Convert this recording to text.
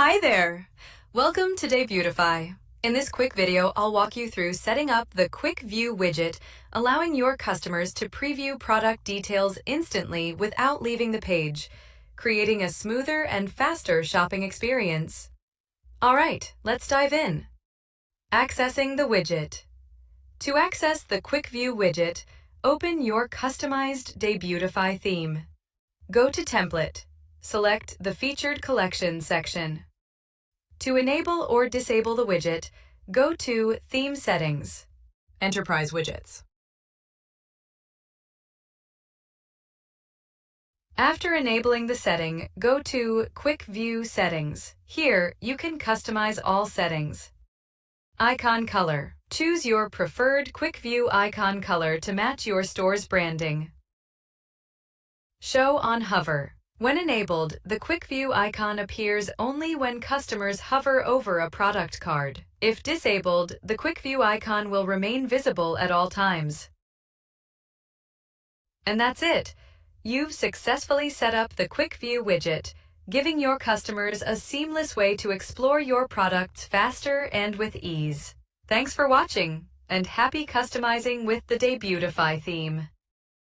Hi there! Welcome to Debutify. In this quick video, I'll walk you through setting up the Quick View widget, allowing your customers to preview product details instantly without leaving the page, creating a smoother and faster shopping experience. Alright, let's dive in. Accessing the widget. To access the Quick View widget, open your customized Debutify theme. Go to Template. Select the Featured Collection section. To enable or disable the widget, go to Theme Settings. Enterprise Widgets. After enabling the setting, go to Quick View Settings. Here, you can customize all settings. Icon color. Choose your preferred Quick View icon color to match your store's branding. Show on hover. When enabled, the Quick View icon appears only when customers hover over a product card. If disabled, the Quick View icon will remain visible at all times. And that's it! You've successfully set up the Quick View widget, giving your customers a seamless way to explore your products faster and with ease. Thanks for watching, and happy customizing with the Debutify theme!